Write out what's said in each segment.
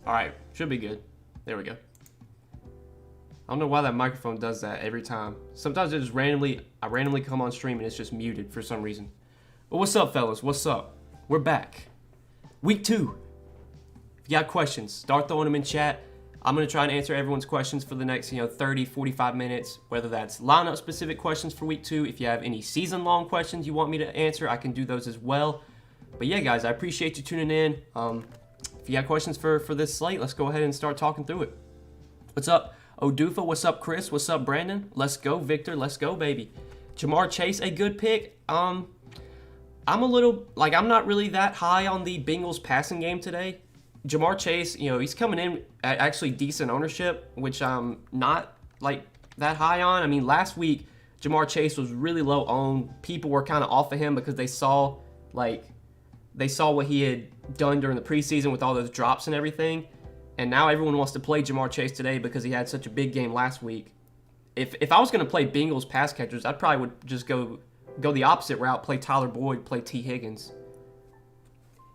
All right, should be good. There we go. I don't know why that microphone does that every time. Sometimes I randomly come on stream and it's just muted for some reason. But what's up, fellas? What's up? We're back. Week 2. If you got questions, start throwing them in chat. I'm going to try and answer everyone's questions for the next, 30, 45 minutes, whether that's lineup specific questions for week 2. If you have any season long questions you want me to answer, I can do those as well. But yeah, guys, I appreciate you tuning in. If you got questions for this slate, let's go ahead and start talking through it. What's up, Odufa? What's up, Chris? What's up, Brandon? Let's go, Victor. Let's go, baby. Jamar Chase, a good pick. I'm not really that high on the Bengals passing game today. Jamar Chase, he's coming in at actually decent ownership, which I'm not that high on. I mean, last week Jamar Chase was really low owned. People were kind of off of him because they saw what he had done during the preseason with all those drops and everything. And now everyone wants to play Jamar Chase today because he had such a big game last week. If I was going to play Bengals pass catchers, I probably would just go the opposite route, play Tyler Boyd, play T. Higgins.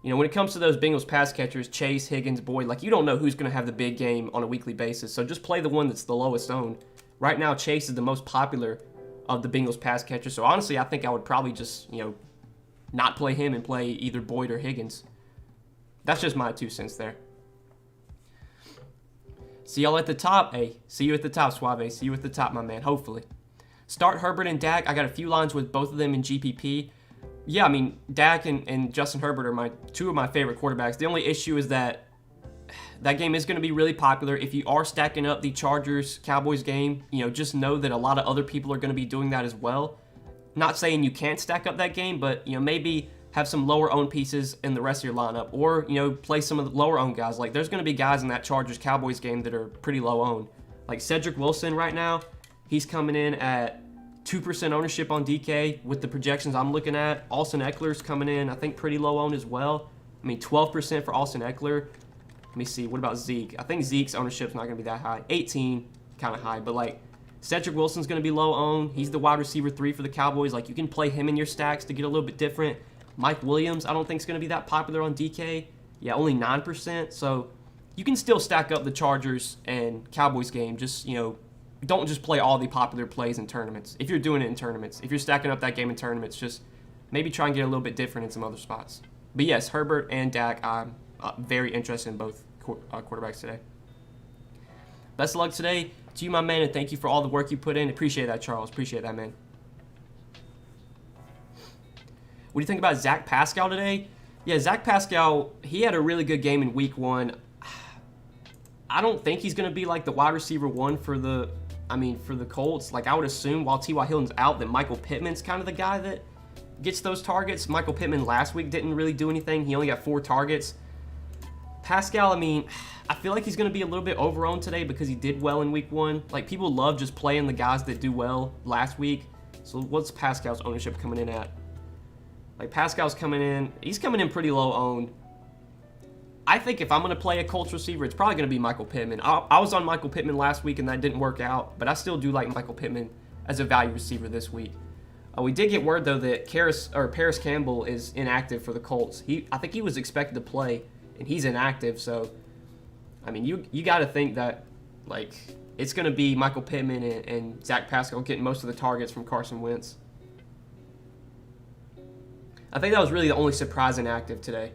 When it comes to those Bengals pass catchers, Chase, Higgins, Boyd, you don't know who's going to have the big game on a weekly basis. So just play the one that's the lowest owned. Right now, Chase is the most popular of the Bengals pass catchers. So honestly, I think I would probably just, not play him and play either Boyd or Higgins. That's just my 2 cents there. See y'all at the top. Hey, see you at the top, Suave. See you at the top, my man, hopefully. Start Herbert and Dak. I got a few lines with both of them in GPP. Yeah, I mean, Dak and Justin Herbert are two of my favorite quarterbacks. The only issue is that game is going to be really popular. If you are stacking up the Chargers-Cowboys game, just know that a lot of other people are going to be doing that as well. Not saying you can't stack up that game, but, maybe have some lower-owned pieces in the rest of your lineup. Or, play some of the lower-owned guys. There's going to be guys in that Chargers-Cowboys game that are pretty low-owned. Like Cedric Wilson right now, he's coming in at 2% ownership on DK with the projections I'm looking at. Austin Eckler's coming in, I think, pretty low owned as well. I mean, 12% for Austin Eckler. Let me see. What about Zeke? I think Zeke's ownership's not going to be that high. 18, kind of high. But, Cedric Wilson's going to be low owned. He's the wide receiver 3 for the Cowboys. You can play him in your stacks to get a little bit different. Mike Williams, I don't think is going to be that popular on DK. Yeah, only 9%. So, you can still stack up the Chargers and Cowboys game. Just, don't just play all the popular plays in tournaments. If you're doing it in tournaments, if you're stacking up that game in tournaments, just maybe try and get a little bit different in some other spots. But yes, Herbert and Dak, I'm very interested in both quarterbacks today. Best of luck today to you, my man, and thank you for all the work you put in. Appreciate that, Charles. Appreciate that, man. What do you think about Zach Pascal today? Yeah, Zach Pascal, he had a really good game in week 1. I don't think he's going to be the wide receiver 1 for the Colts. I would assume while T.Y. Hilton's out that Michael Pittman's kind of the guy that gets those targets. Michael Pittman last week didn't really do anything. He only got 4 targets. Pascal, I feel like he's going to be a little bit over-owned today because he did well in week 1. People love just playing the guys that do well last week. So what's Pascal's ownership coming in at? Pascal's coming in, he's coming in pretty low-owned. I think if I'm going to play a Colts receiver, it's probably going to be Michael Pittman. I was on Michael Pittman last week, and that didn't work out, but I still do like Michael Pittman as a value receiver this week. We did get word, though, that Paris Campbell is inactive for the Colts. I think he was expected to play, and he's inactive, so, you got to think that, it's going to be Michael Pittman and Zach Pascal getting most of the targets from Carson Wentz. I think that was really the only surprise inactive today.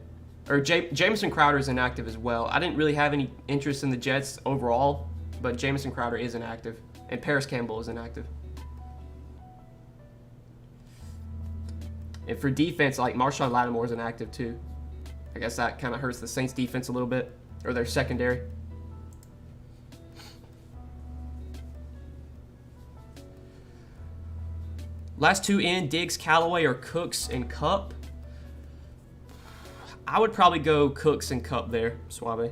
Or Jamison Crowder is inactive as well. I didn't really have any interest in the Jets overall, but Jamison Crowder is inactive, and Paris Campbell is inactive. And for defense, Marshawn Lattimore is inactive too. I guess that kind of hurts the Saints defense a little bit, or their secondary. Last 2 in, Diggs, Callaway, or Cooks and Kupp. I would probably go Cooks and Kupp there, Suave.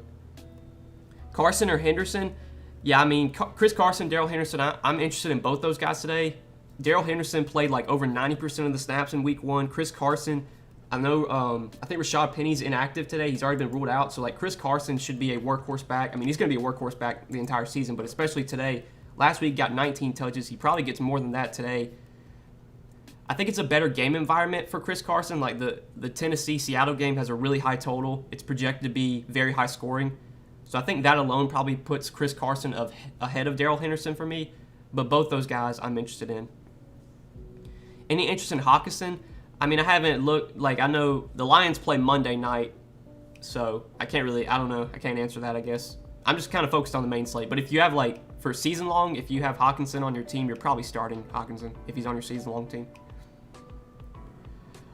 Carson or Henderson? Yeah, Chris Carson, Darrell Henderson, I'm interested in both those guys today. Darrell Henderson played over 90% of the snaps in week 1. Chris Carson, I think Rashad Penny's inactive today. He's already been ruled out. So, Chris Carson should be a workhorse back. He's going to be a workhorse back the entire season, but especially today. Last week, got 19 touches. He probably gets more than that today. I think it's a better game environment for Chris Carson. The Tennessee-Seattle game has a really high total. It's projected to be very high scoring. So I think that alone probably puts Chris Carson ahead of Darrell Henderson for me. But both those guys I'm interested in. Any interest in Hawkinson? I mean, I haven't looked. Like, I know the Lions play Monday night. So I can't really, I don't know. I can't answer that, I guess. I'm just kind of focused on the main slate. But if you have, like, for season long, if you have Hawkinson on your team, you're probably starting Hawkinson if he's on your season long team.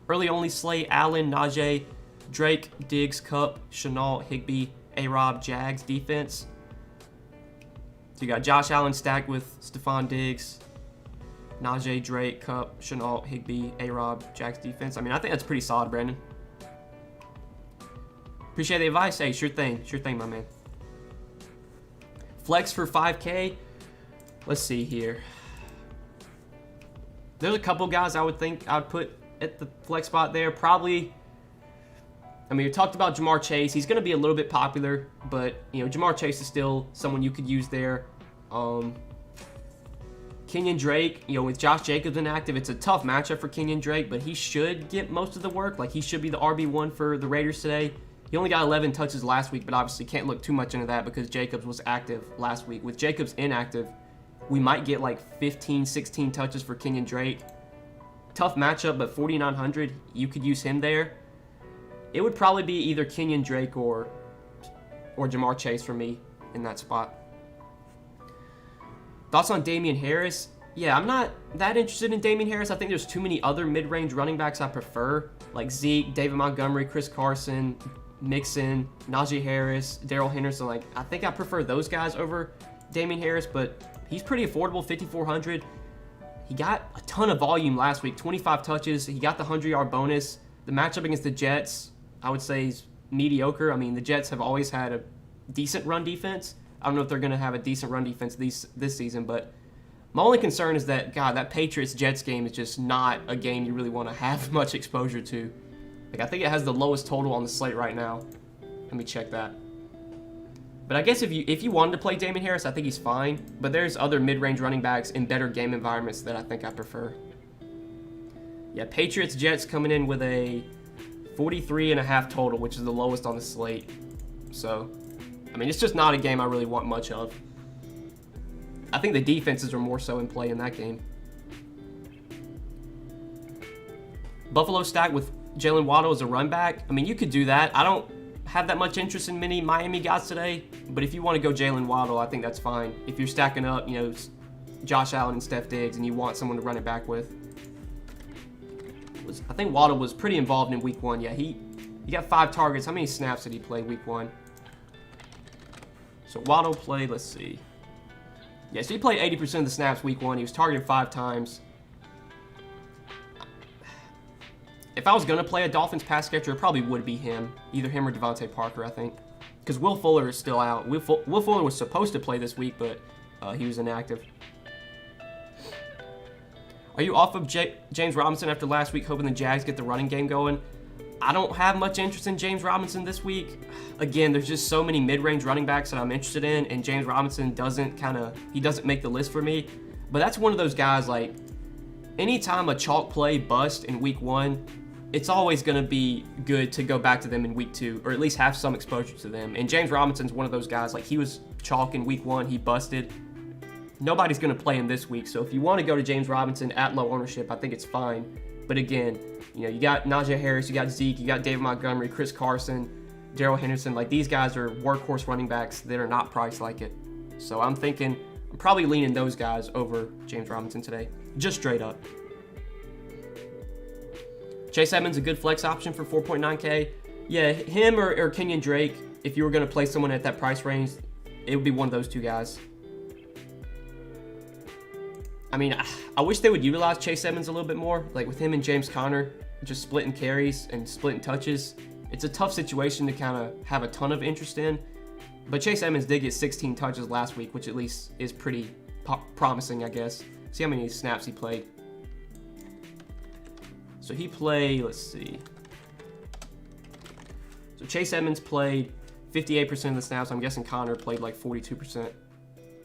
Early only slate: Allen, Najee, Drake, Diggs, Kupp, Shenault, Higbee, A-Rob, Jags defense. So you got Josh Allen stacked with Stephon Diggs, Najee, Drake, Kupp, Shenault, Higbee, A-Rob, Jags defense. I mean, I think that's pretty solid, Brandon. Appreciate the advice. Hey, sure thing, my man. Flex for 5K. Let's see here. There's a couple guys I would think I'd put at the flex spot there. Probably, I mean, we talked about Jamar Chase. He's going to be a little bit popular, but, you know, Jamar Chase is still someone you could use there. Kenyon Drake, you know, with Josh Jacobs inactive, it's a tough matchup for Kenyon Drake, but he should get most of the work. Like, he should be the RB1 for the Raiders today. He only got 11 touches last week, but obviously can't look too much into that because Jacobs was active last week. With Jacobs inactive, we might get like 15, 16 touches for Kenyon Drake. Tough matchup, but 4,900, you could use him there. It would probably be either Kenyon Drake or Jamar Chase for me in that spot. Thoughts on Damian Harris? Yeah, I'm not that interested in Damian Harris. I think there's too many other mid-range running backs I prefer, like Zeke, David Montgomery, Chris Carson, Mixon, Najee Harris, Darrell Henderson. Like, I think I prefer those guys over Damian Harris, but he's pretty affordable, 5,400. He got a ton of volume last week, 25 touches. He got the 100-yard bonus. The matchup against the Jets, I would say, is mediocre. I mean, the Jets have always had a decent run defense. I don't know if they're going to have a decent run defense this season, but my only concern is that, God, that Patriots Jets game is just not a game you really want to have much exposure to. Like, I think it has the lowest total on the slate right now. Let me check that. But I guess if you wanted to play Damian Harris, I think he's fine. But there's other mid-range running backs in better game environments that I think I prefer. Yeah, Patriots Jets coming in with a 43.5 total, which is the lowest on the slate. So, I mean, it's just not a game I really want much of. I think the defenses are more so in play in that game. Buffalo stacked with Jalen Waddle as a run back. I mean, you could do that. I don't have that much interest in many Miami guys today, but if you want to go Jalen Waddle, I think that's fine. If you're stacking up, you know, Josh Allen and Steph Diggs, and you want someone to run it back with. I think Waddle was pretty involved in week 1. Yeah, he got 5 targets. How many snaps did he play week 1? So Waddle played, let's see. Yeah, so he played 80% of the snaps week 1. He was targeted 5 times. If I was going to play a Dolphins pass catcher, it probably would be him. Either him or Devontae Parker, I think. Because Will Fuller is still out. Will Fuller was supposed to play this week, but he was inactive. Are you off of James Robinson after last week, hoping the Jags get the running game going? I don't have much interest in James Robinson this week. Again, there's just so many mid-range running backs that I'm interested in, and James Robinson doesn't make the list for me. But that's one of those guys, like, anytime a chalk play bust in week 1, it's always going to be good to go back to them in week 2, or at least have some exposure to them. And James Robinson's one of those guys, like, he was chalk in week 1, he busted. Nobody's going to play him this week, so if you want to go to James Robinson at low ownership, I think it's fine. But again, you know, you got Najee Harris, you got Zeke, you got David Montgomery, Chris Carson, Darrell Henderson. Like, these guys are workhorse running backs that are not priced like it. So I'm probably leaning those guys over James Robinson today, just straight up. Chase Edmonds a good flex option for 4.9K. Yeah, him or Kenyon Drake, if you were going to play someone at that price range, it would be one of those two guys. I mean, I wish they would utilize Chase Edmonds a little bit more, like with him and James Conner, just splitting carries and splitting touches. It's a tough situation to kind of have a ton of interest in, but Chase Edmonds did get 16 touches last week, which at least is pretty promising, I guess. See how many snaps he played. So he played, let's see. So Chase Edmonds played 58% of the snaps. I'm guessing Conner played like 42%,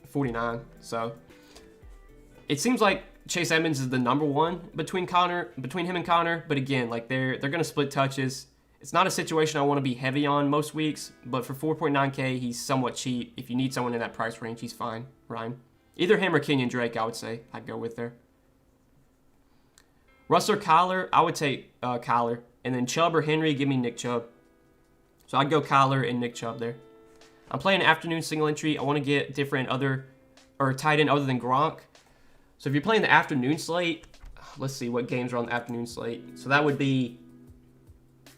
49. So it seems like Chase Edmonds is the number one between him and Conner. But again, like they're going to split touches. It's not a situation I want to be heavy on most weeks, but for 4.9K, he's somewhat cheap. If you need someone in that price range, he's fine, Ryan. Either him or Kenyon Drake, I would say I'd go with there. Russ or Kyler, I would take Kyler. And then Chubb or Henry, give me Nick Chubb. So I'd go Kyler and Nick Chubb there. I'm playing afternoon single entry. I want to get different tight end other than Gronk. So if you're playing the afternoon slate, let's see what games are on the afternoon slate. So that would be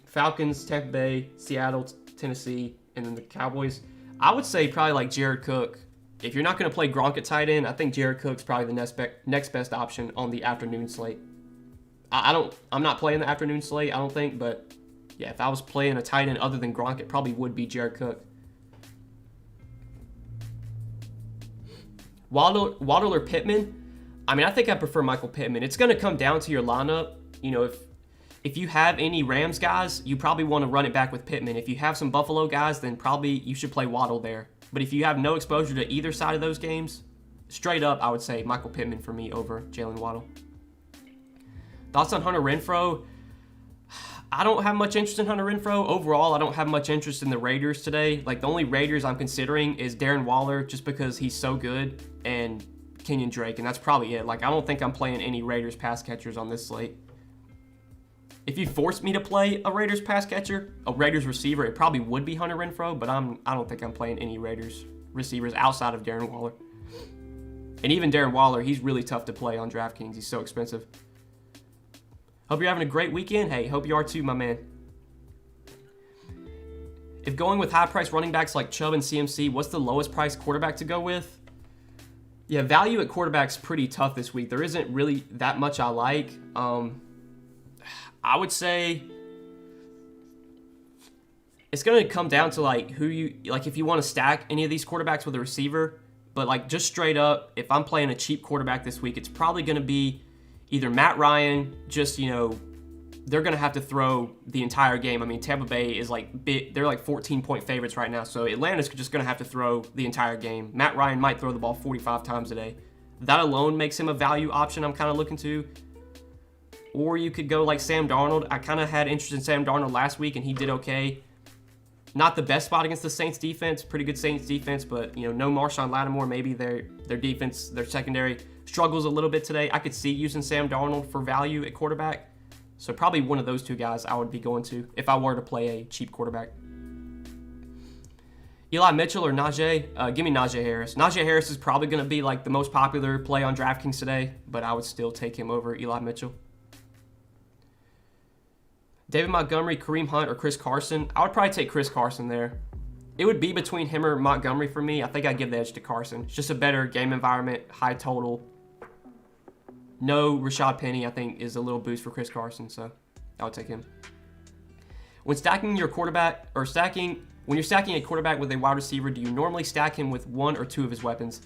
Falcons, Tampa Bay, Seattle, Tennessee, and then the Cowboys. I would say probably like Jared Cook. If you're not going to play Gronk at tight end, I think Jared Cook's probably the next best option on the afternoon slate. I'm not playing the afternoon slate, I don't think, but yeah, if I was playing a tight end other than Gronk, it probably would be Jared Cook. Waddle or Pittman? I mean, I think I prefer Michael Pittman. It's going to come down to your lineup. You know, if you have any Rams guys, you probably want to run it back with Pittman. If you have some Buffalo guys, then probably you should play Waddle there. But if you have no exposure to either side of those games, straight up, I would say Michael Pittman for me over Jalen Waddle. Thoughts on Hunter Renfrow? I don't have much interest in Hunter Renfrow. Overall, I don't have much interest in the Raiders today. Like, the only Raiders I'm considering is Darren Waller, just because he's so good, and Kenyon Drake, and that's probably it. Like, I don't think I'm playing any Raiders pass catchers on this slate. If you forced me to play a Raiders pass catcher, a Raiders receiver, it probably would be Hunter Renfrow, but I don't think I'm playing any Raiders receivers outside of Darren Waller. And even Darren Waller, he's really tough to play on DraftKings. He's so expensive. Hope you're having a great weekend. Hey, hope you are too, my man. If going with high-priced running backs like Chubb and CMC, what's the lowest price quarterback to go with? Yeah, value at quarterback's pretty tough this week. There isn't really that much I like. I would say it's going to come down to like if you want to stack any of these quarterbacks with a receiver, but like just straight up, if I'm playing a cheap quarterback this week, it's probably going to be either Matt Ryan, just, you know, they're going to have to throw the entire game. I mean, Tampa Bay is like big. They're like 14-point favorites right now. So Atlanta's just going to have to throw the entire game. Matt Ryan might throw the ball 45 times a day. That alone makes him a value option I'm kind of looking to. Or you could go like Sam Darnold. I kind of had interest in Sam Darnold last week, and he did okay. Not the best spot against the Saints defense. Pretty good Saints defense, but, you know, no Marshawn Lattimore. Maybe their defense, their secondary struggles a little bit today. I could see using Sam Darnold for value at quarterback. So probably one of those two guys I would be going to if I were to play a cheap quarterback. Eli Mitchell or Najee? Give me Najee Harris. Najee Harris is probably going to be like the most popular play on DraftKings today, but I would still take him over Eli Mitchell. David Montgomery, Kareem Hunt, or Chris Carson? I would probably take Chris Carson there. It would be between him or Montgomery for me. I think I'd give the edge to Carson. It's just a better game environment, high total. No Rashad Penny, I think, is a little boost for Chris Carson, so I would take him. When stacking your quarterback, when you're stacking a quarterback with a wide receiver, do you normally stack him with one or two of his weapons?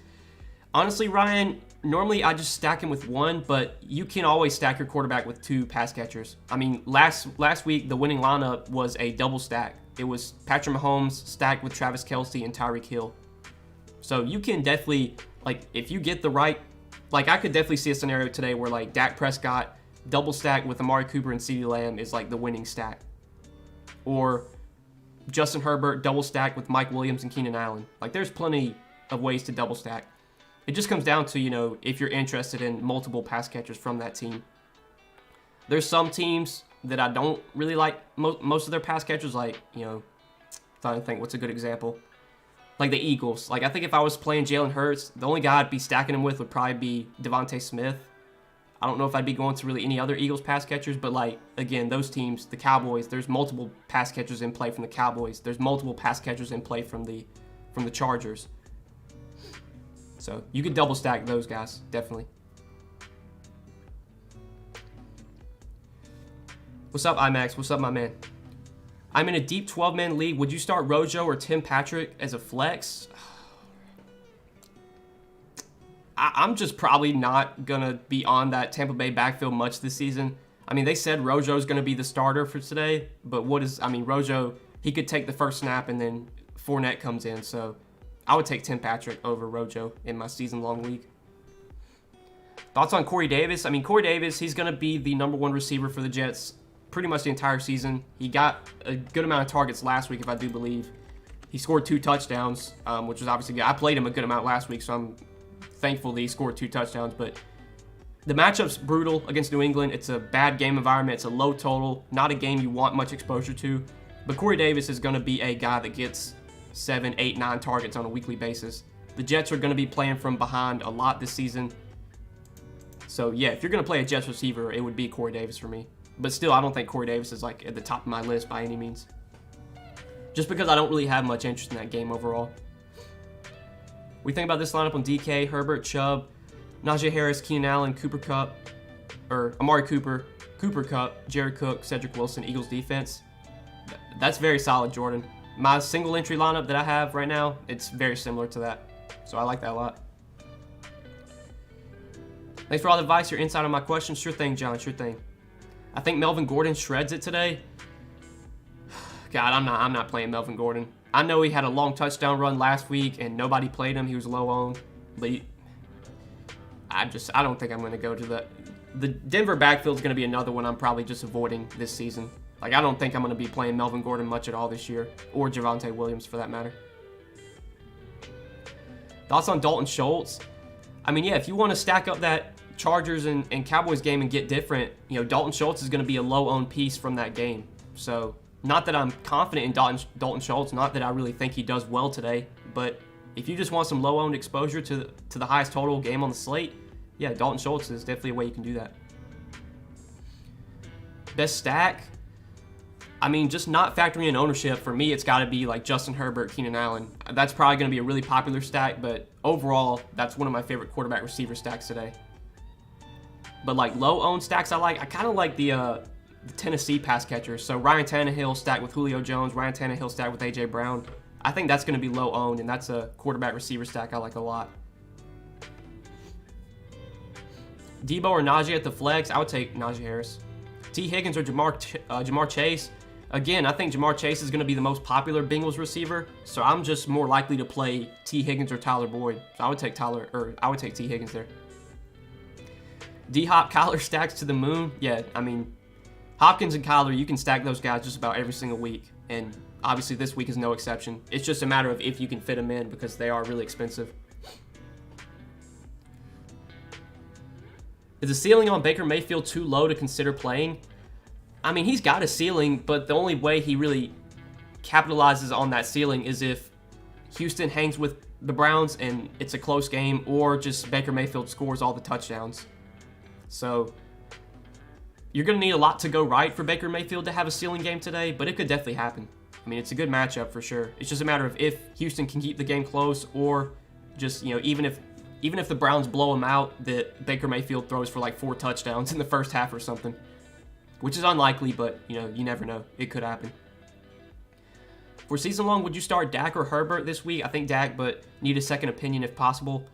Honestly, Ryan, normally I just stack him with one, but you can always stack your quarterback with two pass catchers. I mean, last week, the winning lineup was a double stack. It was Patrick Mahomes stacked with Travis Kelce and Tyreek Hill. So you can definitely, like, if you get the right, like, I could definitely see a scenario today where, like, Dak Prescott double stack with Amari Cooper and CeeDee Lamb is, like, the winning stack. Or Justin Herbert double stack with Mike Williams and Keenan Allen. Like, there's plenty of ways to double stack. It just comes down to, you know, if you're interested in multiple pass catchers from that team. There's some teams that I don't really like most of their pass catchers, like, you know, trying to think what's a good example. Like the Eagles. Like, I think if I was playing Jalen Hurts, the only guy I'd be stacking him with would probably be Devontae Smith. I don't know if I'd be going to really any other Eagles pass catchers, but, like, again, those teams, the Cowboys, there's multiple pass catchers in play from the Cowboys. There's multiple pass catchers in play from the Chargers. So you could double stack those guys, definitely. What's up, IMAX? What's up, my man? I'm in a deep 12-man league. Would you start Rojo or Tim Patrick as a flex? I'm just probably not going to be on that Tampa Bay backfield much this season. I mean, they said Rojo's going to be the starter for today, but Rojo, he could take the first snap and then Fournette comes in, so I would take Tim Patrick over Rojo in my season-long league. Thoughts on Corey Davis? I mean, Corey Davis, he's going to be the number one receiver for the Jets pretty much the entire season. He got a good amount of targets last week, if I do believe. He scored 2 touchdowns, which was obviously good. I played him a good amount last week, so I'm thankful that he scored 2 touchdowns. But the matchup's brutal against New England. It's a bad game environment. It's a low total, not a game you want much exposure to. But Corey Davis is going to be a guy that gets 7, 8, 9 targets on a weekly basis. The Jets are going to be playing from behind a lot this season. So, yeah, if you're going to play a Jets receiver, it would be Corey Davis for me. But still, I don't think Corey Davis is, like, at the top of my list by any means. Just because I don't really have much interest in that game overall. We think about this lineup on DK, Herbert, Chubb, Najee Harris, Keenan Allen, Amari Cooper, Cooper Kupp, Jared Cook, Cedric Wilson, Eagles defense. That's very solid, Jordan. My single entry lineup that I have right now, it's very similar to that. So I like that a lot. Thanks for all the advice, your insight on my questions. Sure thing, John, sure thing. I think Melvin Gordon shreds it today. God, I'm not playing Melvin Gordon. I know he had a long touchdown run last week and nobody played him. He was low owned. But I don't think I'm going to go to the Denver backfield is going to be another one I'm probably just avoiding this season. Like, I don't think I'm going to be playing Melvin Gordon much at all this year, or Javonte Williams for that matter. Thoughts on Dalton Schultz? I mean, yeah, if you want to stack up that Chargers and Cowboys game and get different, you know, Dalton Schultz is going to be a low-owned piece from that game. So, not that I'm confident in Dalton Schultz, not that I really think he does well today, but if you just want some low-owned exposure to the highest total game on the slate, yeah, Dalton Schultz is definitely a way you can do that. Best stack? I mean, just not factoring in ownership, for me, it's got to be like Justin Herbert, Keenan Allen. That's probably going to be a really popular stack, but overall, that's one of my favorite quarterback receiver stacks today. But like low-owned stacks I kind of like the Tennessee pass catchers. So Ryan Tannehill stacked with Julio Jones, Ryan Tannehill stacked with A.J. Brown. I think that's going to be low-owned, and that's a quarterback receiver stack I like a lot. Debo or Najee at the flex? I would take Najee Harris. T. Higgins or Jamar Chase? Again, I think Jamar Chase is going to be the most popular Bengals receiver, so I'm just more likely to play T. Higgins or Tyler Boyd. So I would take T. Higgins there. D-Hop, Kyler stacks to the moon. Yeah, I mean, Hopkins and Kyler, you can stack those guys just about every single week, and obviously this week is no exception. It's just a matter of if you can fit them in because they are really expensive. Is the ceiling on Baker Mayfield too low to consider playing? I mean, he's got a ceiling, but the only way he really capitalizes on that ceiling is if Houston hangs with the Browns and it's a close game, or just Baker Mayfield scores all the touchdowns. So you're going to need a lot to go right for Baker Mayfield to have a ceiling game today, but it could definitely happen. I mean, it's a good matchup for sure. It's just a matter of if Houston can keep the game close, or just, you know, even if the Browns blow them out, that Baker Mayfield throws for like 4 touchdowns in the first half or something. Which is unlikely, but, you know, you never know. It could happen. For season long, would you start Dak or Herbert this week? I think Dak, but need a second opinion if possible.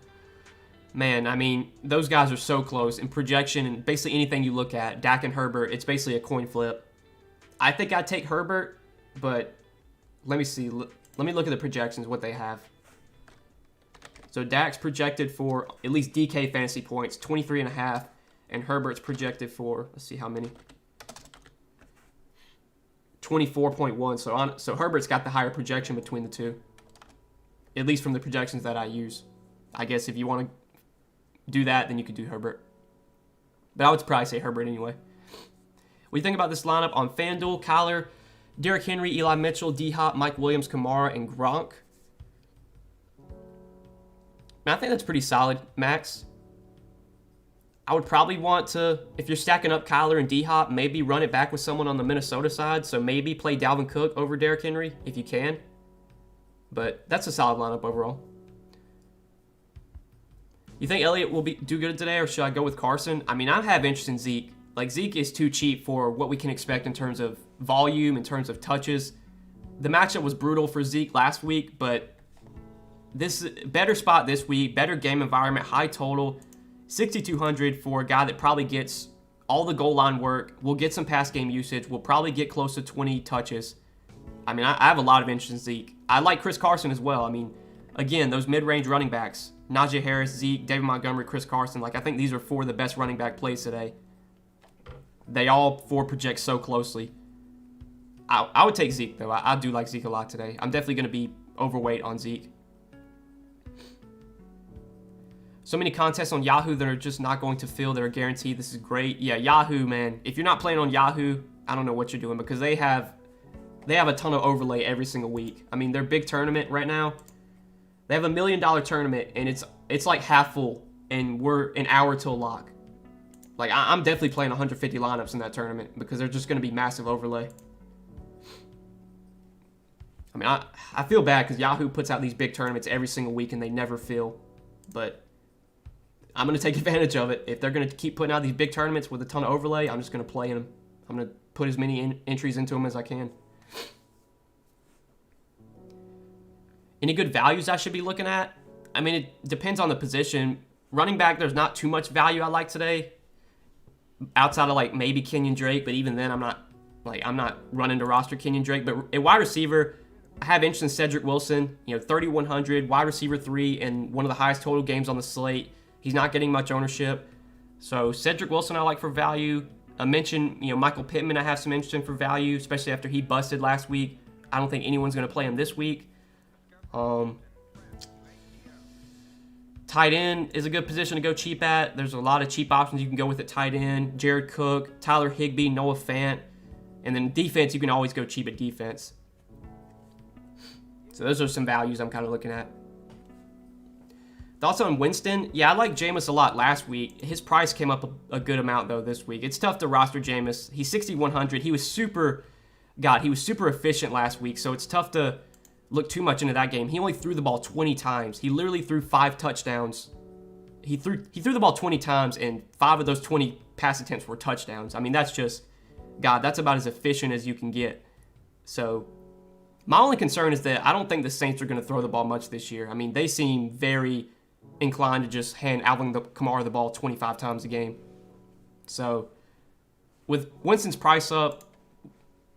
Man, I mean, those guys are so close. In projection and basically anything you look at, Dak and Herbert, it's basically a coin flip. I think I'd take Herbert, but let me see. Let me look at the projections, what they have. So Dak's projected for at least DK fantasy points, 23.5, and Herbert's projected for, let's see how many. 24.1. So Herbert's got the higher projection between the two, at least from the projections that I use. I guess if you want to do that, then you could do Herbert. But I would probably say Herbert anyway. What do you think about this lineup on FanDuel? Kyler, Derrick Henry, Eli Mitchell, D-Hop, Mike Williams, Kamara, and Gronk. I think that's pretty solid, Max. I would probably want to, if you're stacking up Kyler and D-Hop, maybe run it back with someone on the Minnesota side. So maybe play Dalvin Cook over Derrick Henry if you can. But that's a solid lineup overall. You think Elliott will do good today, or should I go with Carson? I mean, I have interest in Zeke. Like, Zeke is too cheap for what we can expect in terms of volume, in terms of touches. The matchup was brutal for Zeke last week, but this better spot this week, better game environment, high total. 6,200 for a guy that probably gets all the goal line work, will get some pass game usage, will probably get close to 20 touches. I mean, I have a lot of interest in Zeke. I like Chris Carson as well. I mean, again, those mid-range running backs, Najee Harris, Zeke, David Montgomery, Chris Carson, like I think these are 4 of the best running back plays today. They all four project so closely. I would take Zeke, though. I do like Zeke a lot today. I'm definitely going to be overweight on Zeke. So many contests on Yahoo that are just not going to fill. That are guaranteed. This is great. Yeah, Yahoo, man. If you're not playing on Yahoo, I don't know what you're doing, because they have a ton of overlay every single week. I mean, their big tournament right now, they have $1 million tournament, and it's like half full, and we're an hour till lock. Like, I'm definitely playing 150 lineups in that tournament, because they're just going to be massive overlay. I mean, I feel bad because Yahoo puts out these big tournaments every single week, and they never fill. But I'm going to take advantage of it. If they're going to keep putting out these big tournaments with a ton of overlay, I'm just going to play in them. I'm going to put as many entries into them as I can. Any good values I should be looking at? I mean, it depends on the position. Running back, there's not too much value I like today, outside of like maybe Kenyon Drake, but even then I'm not running to roster Kenyon Drake. But at wide receiver, I have interest in Cedric Wilson, 3,100, wide receiver 3, and one of the highest total games on the slate. He's not getting much ownership. So Cedric Wilson I like for value. I mentioned, Michael Pittman I have some interest in for value, especially after he busted last week. I don't think anyone's going to play him this week. Tight end is a good position to go cheap at. There's a lot of cheap options you can go with at tight end. Jared Cook, Tyler Higbee, Noah Fant. And then defense, you can always go cheap at defense. So those are some values I'm kind of looking at. Thoughts on Winston? Yeah, I like Jameis a lot last week. His price came up a good amount, though, this week. It's tough to roster Jameis. He's 6,100. He was super efficient last week, so it's tough to look too much into that game. He only threw the ball 20 times. He literally threw 5 touchdowns. He threw the ball 20 times, and 5 of those 20 pass attempts were touchdowns. I mean, that's about as efficient as you can get. So my only concern is that I don't think the Saints are going to throw the ball much this year. I mean, they seem very inclined to just hand Alvin Kamara the ball 25 times a game. So with Winston's price up,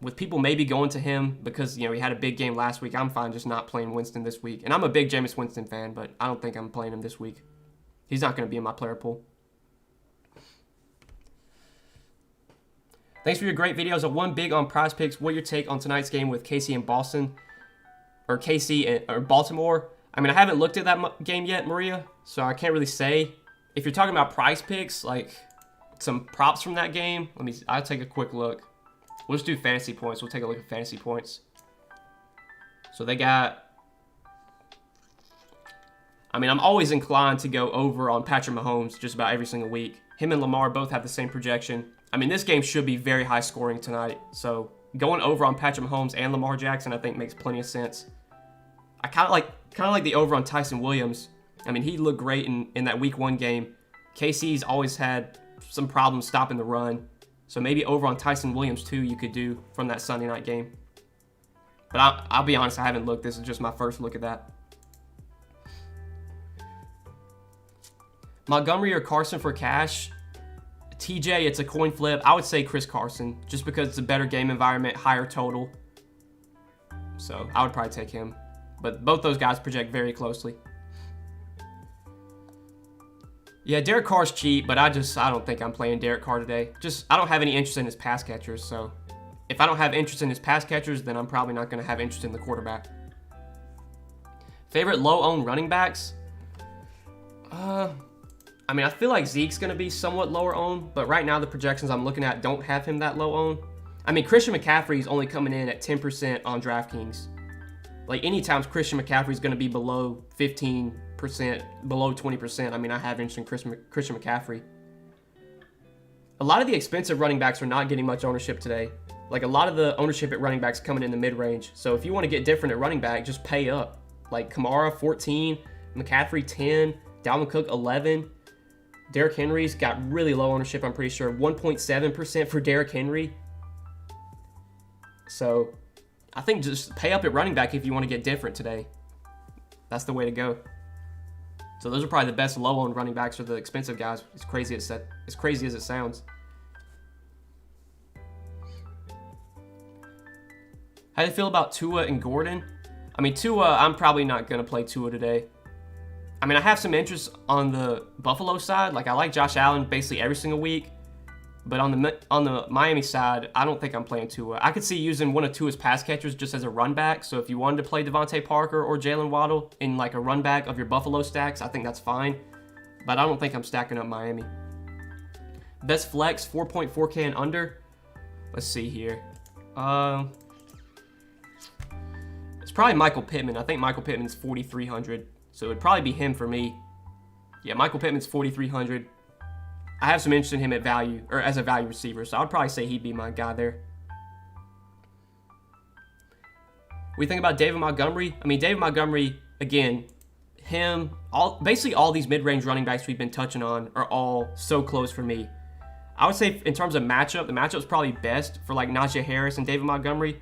with people maybe going to him because, he had a big game last week, I'm fine just not playing Winston this week. And I'm a big Jameis Winston fan, but I don't think I'm playing him this week. He's not going to be in my player pool. Thanks for your great videos. One big on Prize Picks. What your take on tonight's game with KC and Boston? Or KC or Baltimore? I mean, I haven't looked at that game yet, Maria, so I can't really say. If you're talking about Prize Picks, like some props from that game, I'll take a quick look. We'll just do fantasy points. We'll take a look at fantasy points. So they got... I'm always inclined to go over on Patrick Mahomes just about every single week. Him and Lamar both have the same projection. This game should be very high scoring tonight. So going over on Patrick Mahomes and Lamar Jackson, I think makes plenty of sense. I kind of like the over on Tyson Williams. He looked great in that week 1 game. KC's always had some problems stopping the run. So maybe over on Tyson Williams too you could do from that Sunday night game. But I'll be honest, I haven't looked. This is just my first look at that. Montgomery or Carson for cash? TJ, it's a coin flip. I would say Chris Carson, just because it's a better game environment, higher total. So I would probably take him. But both those guys project very closely. Yeah, Derek Carr's cheap, but I don't think I'm playing Derek Carr today. I don't have any interest in his pass catchers, so if I don't have interest in his pass catchers, then I'm probably not going to have interest in the quarterback. Favorite low-owned running backs? I feel like Zeke's going to be somewhat lower-owned, but right now the projections I'm looking at don't have him that low-owned. Christian McCaffrey's only coming in at 10% on Draftkings. Like, anytime Christian McCaffrey's going to be below 15%, below 20%, I have interest in Christian McCaffrey. A lot of the expensive running backs are not getting much ownership today. Like, a lot of the ownership at running backs coming in the mid-range. So if you want to get different at running back, just pay up. Like, Kamara, 14, McCaffrey, 10, Dalvin Cook, 11. Derrick Henry's got really low ownership, I'm pretty sure. 1.7% for Derrick Henry. So I think just pay up at running back if you want to get different today. That's the way to go. So those are probably the best low-owned running backs or the expensive guys. As crazy as it sounds. How do you feel about Tua and Gordon? Tua, I'm probably not going to play Tua today. I have some interest on the Buffalo side. Like, I like Josh Allen basically every single week. But on the Miami side, I don't think I'm playing Tua. I could see using one of Tua's pass catchers just as a run back. So if you wanted to play Devontae Parker or Jalen Waddle in like a run back of your Buffalo stacks, I think that's fine. But I don't think I'm stacking up Miami. Best flex, 4.4K and under. Let's see here. It's probably Michael Pittman. I think Michael Pittman's 4,300. So it'd probably be him for me. Yeah, Michael Pittman's 4,300. I have some interest in him at value, or as a value receiver, so I'd probably say he'd be my guy there. We think about David Montgomery. I mean, David Montgomery, again, basically all these mid-range running backs we've been touching on are all so close for me. I would say in terms of matchup, the matchup's probably best for like Najee Harris and David Montgomery.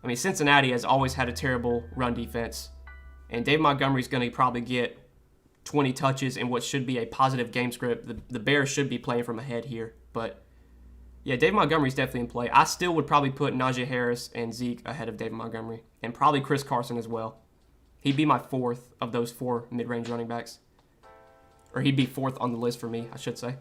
I mean, Cincinnati has always had a terrible run defense, and David Montgomery's going to probably get 20 touches in what should be a positive game script. The Bears should be playing from ahead here. But, yeah, David Montgomery's definitely in play. I still would probably put Najee Harris and Zeke ahead of David Montgomery. And probably Chris Carson as well. He'd be my fourth of those 4 mid-range running backs. Or he'd be fourth on the list for me, I should say.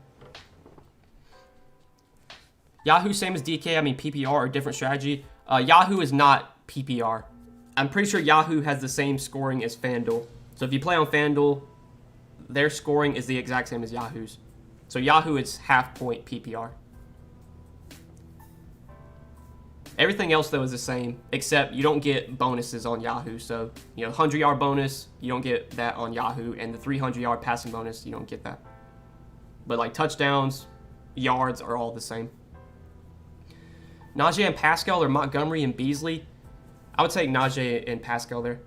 Yahoo, same as DK. I mean, PPR or different strategy. Yahoo is not PPR. I'm pretty sure Yahoo has the same scoring as FanDuel. So if you play on FanDuel, their scoring is the exact same as Yahoo's. So Yahoo is half-point PPR. Everything else, though, is the same, except you don't get bonuses on Yahoo. So, 100-yard bonus, you don't get that on Yahoo. And the 300-yard passing bonus, you don't get that. But, like, touchdowns, yards are all the same. Najee and Pascal, or Montgomery and Beasley. I would take Najee and Pascal there.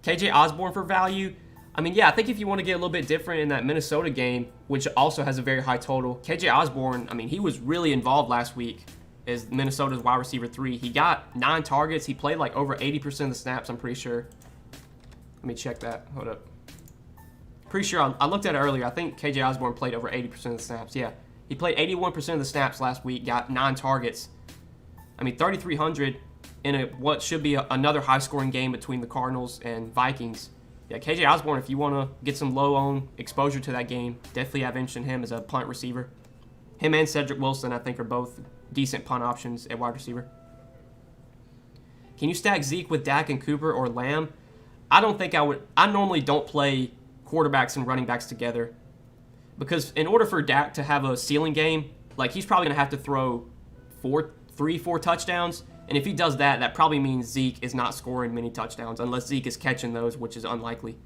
KJ Osborne for value. I mean, yeah, I think if you want to get a little bit different in that Minnesota game, which also has a very high total, KJ Osborne, I mean, he was really involved last week as Minnesota's wide receiver 3. He got 9 targets. He played like over 80% of the snaps, I'm pretty sure. Let me check that. Hold up. Pretty sure I looked at it earlier. I think KJ Osborne played over 80% of the snaps. Yeah, he played 81% of the snaps last week, got 9 targets. I mean, 3,300 in what should be another high-scoring game between the Cardinals and Vikings. Yeah, KJ Osborne, if you want to get some low-owned exposure to that game, definitely have interest in him as a punt receiver. Him and Cedric Wilson, I think, are both decent punt options at wide receiver. Can you stack Zeke with Dak and Cooper or Lamb? I don't think I would. I normally don't play quarterbacks and running backs together because in order for Dak to have a ceiling game, like he's probably going to have to throw 4 touchdowns. And if he does that, that probably means Zeke is not scoring many touchdowns unless Zeke is catching those, which is unlikely.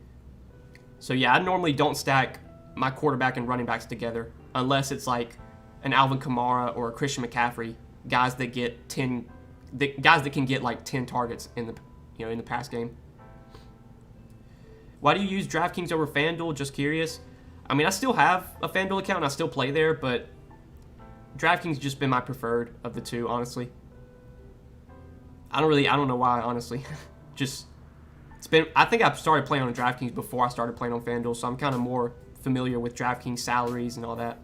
So, yeah, I normally don't stack my quarterback and running backs together unless it's like an Alvin Kamara or a Christian McCaffrey, guys that can get like 10 targets in the pass game. Why do you use Draftkings over FanDuel? Just curious. I mean, I still have a FanDuel account and I still play there, but Draftkings has just been my preferred of the two, honestly. I don't know why, honestly. I think I started playing on DraftKings before I started playing on FanDuel, so I'm kind of more familiar with DraftKings salaries and all that.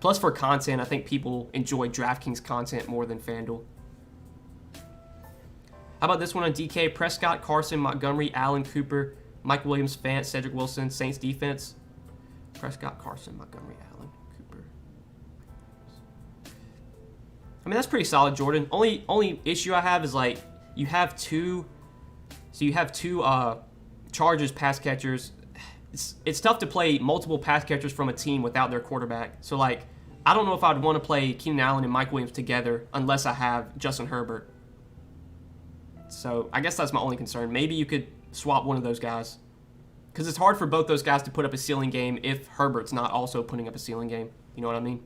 Plus, for content, I think people enjoy DraftKings content more than FanDuel. How about this one on DK? Prescott, Carson, Montgomery, Allen, Cooper, Mike Williams, Fant, Cedric Wilson, Saints defense. Prescott, Carson, Montgomery, Allen, Cooper. I mean, that's pretty solid, Jordan. Only issue I have is like you have two Chargers pass catchers. It's tough to play multiple pass catchers from a team without their quarterback. So like, I don't know if I'd want to play Keenan Allen and Mike Williams together unless I have Justin Herbert. So I guess that's my only concern. Maybe you could swap one of those guys. Because it's hard for both those guys to put up a ceiling game if Herbert's not also putting up a ceiling game. You know what I mean?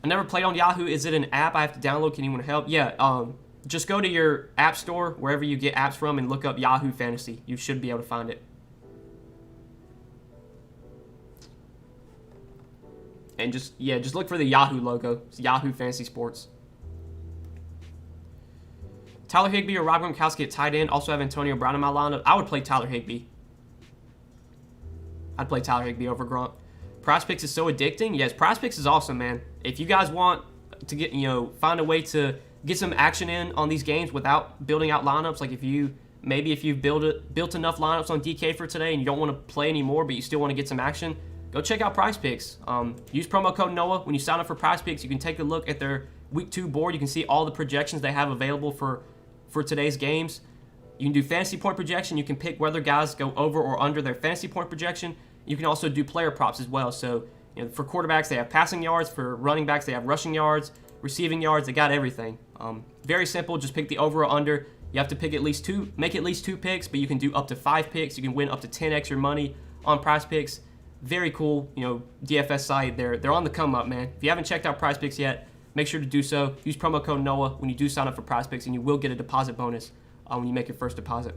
I never played on Yahoo. Is it an app I have to download? Can anyone help? Yeah, just go to your app store, wherever you get apps from, and look up Yahoo Fantasy. You should be able to find it. And just look for the Yahoo logo. It's Yahoo Fantasy Sports. Tyler Higbee or Rob Gronkowski at tight end. Also have Antonio Brown in my lineup. I would play Tyler Higbee. I'd play Tyler Higbee over Gronk. Prize Picks is so addicting. Yes, Prize Picks is awesome, man. If you guys want to get, find a way to get some action in on these games without building out lineups, like if you've built enough lineups on DK for today and you don't want to play anymore, but you still want to get some action, go check out Prize Picks. Use promo code Noah when you sign up for Prize Picks. You can take a look at their Week 2 board. You can see all the projections they have available for today's games. You can do fantasy point projection. You can pick whether guys go over or under their fantasy point projection. You can also do player props as well. So for quarterbacks, they have passing yards. For running backs, they have rushing yards, receiving yards. They got everything. Very simple. Just pick the over or under. You have to pick make at least 2 picks, but you can do up to 5 picks. You can win up to 10x your money on Prize Picks. Very cool, DFS site. They're on the come up, man. If you haven't checked out Prize Picks yet, make sure to do so. Use promo code Noah when you do sign up for Prize Picks, and you will get a deposit bonus when you make your first deposit.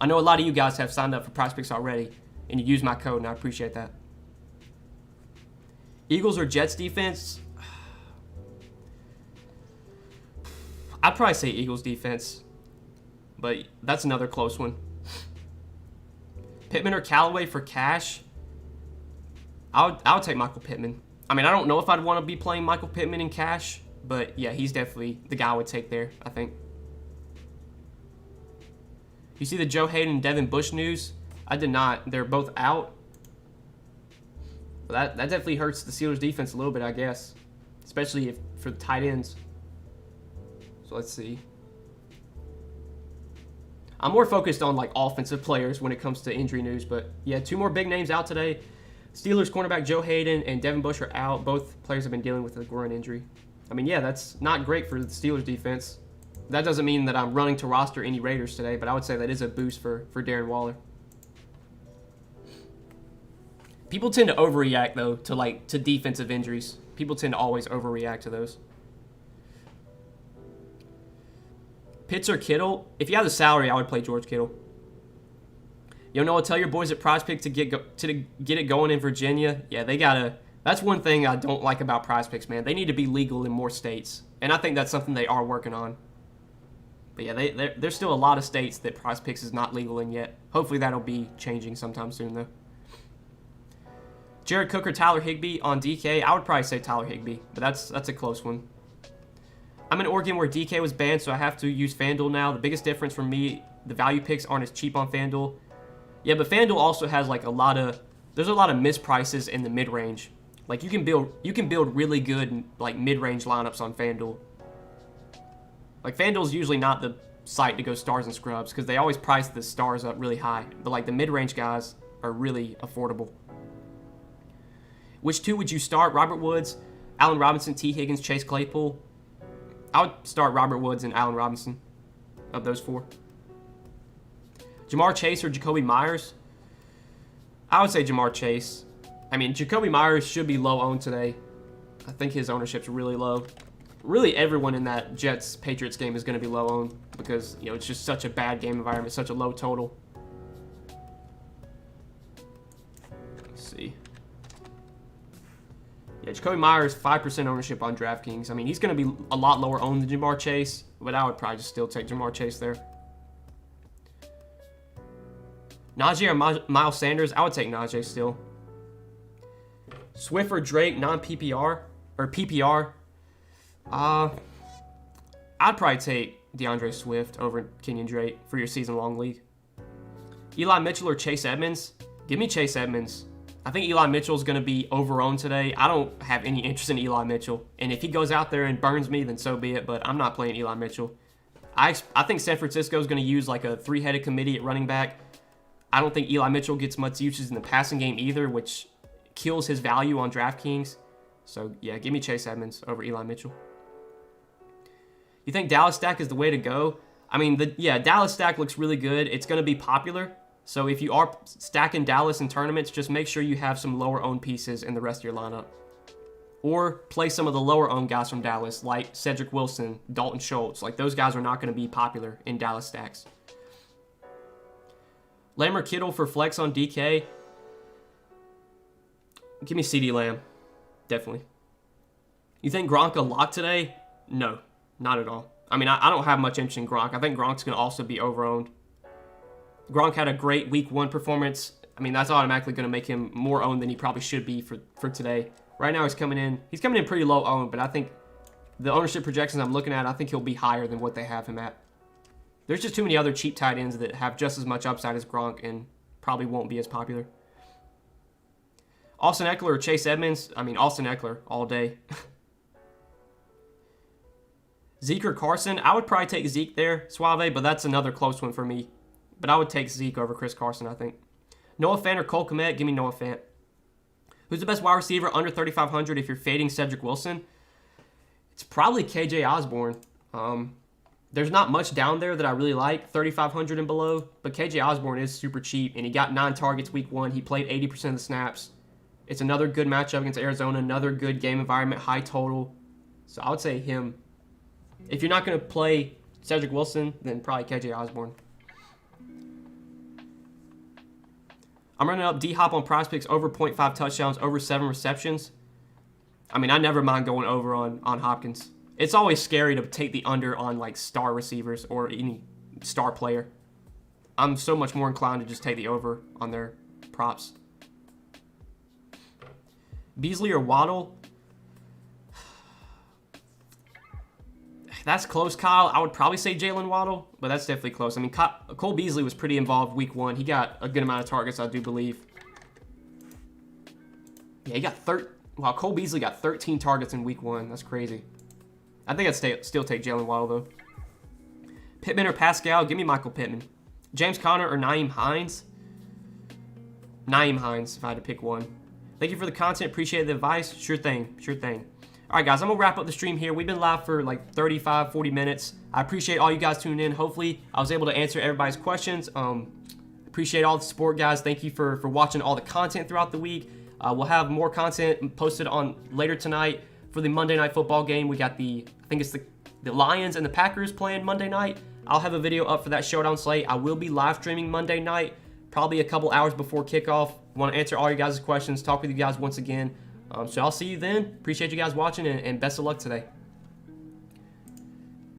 I know a lot of you guys have signed up for Prize Picks already, and you use my code, and I appreciate that. Eagles or Jets defense? I'd probably say Eagles defense, but that's another close one. Pittman or Callaway for cash? I would take Michael Pittman. I mean, I don't know if I'd want to be playing Michael Pittman in cash, but yeah, he's definitely the guy I would take there, I think. You see the Joe Hayden and Devin Bush news? I did not. They're both out. But that definitely hurts the Steelers defense a little bit, I guess. Especially for the tight ends. So let's see. I'm more focused on offensive players when it comes to injury news, but yeah, 2 more big names out today. Steelers cornerback Joe Hayden and Devin Bush are out. Both players have been dealing with a groin injury. I mean, yeah, that's not great for the Steelers defense. That doesn't mean that I'm running to roster any Raiders today, but I would say that is a boost for Darren Waller. People tend to overreact though to defensive injuries. People tend to always overreact to those. Pitts or Kittle? If you have the salary, I would play George Kittle. Noah, tell your boys at Prize Pick to get it going in Virginia. Yeah, they gotta. That's one thing I don't like about Prize Picks, man. They need to be legal in more states, and I think that's something they are working on. But yeah, there's still a lot of states that Prize Picks is not legal in yet. Hopefully that'll be changing sometime soon, though. Jared Cook or Tyler Higbee on DK? I would probably say Tyler Higbee, but that's a close one. I'm in Oregon where DK was banned, so I have to use FanDuel now. The biggest difference for me, the value picks aren't as cheap on FanDuel. Yeah, but FanDuel also has there's a lot of misprices in the mid-range. You can build really good mid-range lineups on FanDuel. FanDuel's usually not the site to go stars and scrubs because they always price the stars up really high. But the mid-range guys are really affordable. Which 2 would you start? Robert Woods, Allen Robinson, T. Higgins, Chase Claypool? I would start Robert Woods and Allen Robinson of those 4. Jamar Chase or Jacoby Myers? I would say Jamar Chase. I mean, Jacoby Myers should be low owned today. I think his ownership's really low. Really, everyone in that Jets-Patriots game is going to be low owned because, it's just such a bad game environment, such a low total. Let's see. Yeah, Jacoby Myers, 5% ownership on Draftkings. I mean, he's going to be a lot lower owned than Jamar Chase, but I would probably just still take Jamar Chase there. Najee or Miles Sanders? I would take Najee still. Swift or Drake, non-PPR? Or PPR? I'd probably take DeAndre Swift over Kenyon Drake for your season-long league. Eli Mitchell or Chase Edmonds? Give me Chase Edmonds. I think Eli Mitchell's going to be over-owned today. I don't have any interest in Eli Mitchell. And if he goes out there and burns me, then so be it. But I'm not playing Eli Mitchell. I think San Francisco is going to use a 3-headed committee at running back. I don't think Eli Mitchell gets much usage in the passing game either, which kills his value on DraftKings. So, yeah, give me Chase Edmonds over Eli Mitchell. You think Dallas stack is the way to go? I mean, Dallas stack looks really good. It's going to be popular. So if you are stacking Dallas in tournaments, just make sure you have some lower-owned pieces in the rest of your lineup. Or play some of the lower-owned guys from Dallas, like Cedric Wilson, Dalton Schultz. Those guys are not going to be popular in Dallas stacks. Lamb or Kittle for flex on DK? Give me CeeDee Lamb. Definitely. You think Gronk a lock today? No, not at all. I mean, I don't have much interest in Gronk. I think Gronk's going to also be over-owned. Gronk had a great Week 1 performance. I mean, that's automatically going to make him more owned than he probably should be for today. Right now, he's coming in pretty low owned, but I think the ownership projections I'm looking at, I think he'll be higher than what they have him at. There's just too many other cheap tight ends that have just as much upside as Gronk and probably won't be as popular. Austin Eckler or Chase Edmonds? I mean, Austin Eckler all day. Zeke or Carson? I would probably take Zeke there, Suave, but that's another close one for me. But I would take Zeke over Chris Carson, I think. Noah Fant or Cole Kmet? Give me Noah Fant. Who's the best wide receiver under 3,500 if you're fading Cedric Wilson? It's probably KJ Osborne. There's not much down there that I really like, 3,500 and below, but KJ Osborne is super cheap, and he got 9 targets week 1. He played 80% of the snaps. It's another good matchup against Arizona, another good game environment, high total. So I would say him. If you're not going to play Cedric Wilson, then probably KJ Osborne. I'm running up D-Hop on prospects over 0.5 touchdowns, over 7 receptions. I mean, I never mind going over on Hopkins. It's always scary to take the under on like star receivers or any star player. I'm so much more inclined to just take the over on their props. Beasley or Waddle? That's close, Kyle. I would probably say Jalen Waddle, but that's definitely close. I mean, Cole Beasley was pretty involved week 1. He got a good amount of targets, I do believe. Yeah, he got Wow, Cole Beasley got 13 targets in week 1. That's crazy. I think I'd still take Jalen Waddle, though. Pittman or Pascal? Give me Michael Pittman. James Conner or Nyheim Hines? Nyheim Hines, if I had to pick one. Thank you for the content. Appreciate the advice. Sure thing. Sure thing. All right, guys, I'm going to wrap up the stream here. We've been live for like 35, 40 minutes. I appreciate all you guys tuning in. Hopefully, I was able to answer everybody's questions. Appreciate all the support, guys. Thank you for watching all the content throughout the week. We'll have more content posted on later tonight for the Monday Night Football game. We got I think it's the Lions and the Packers playing Monday night. I'll have a video up for that showdown slate. I will be live streaming Monday night, probably a couple hours before kickoff. Want to answer all your guys' questions, talk with you guys once again. So I'll see you then. Appreciate you guys watching, and best of luck today.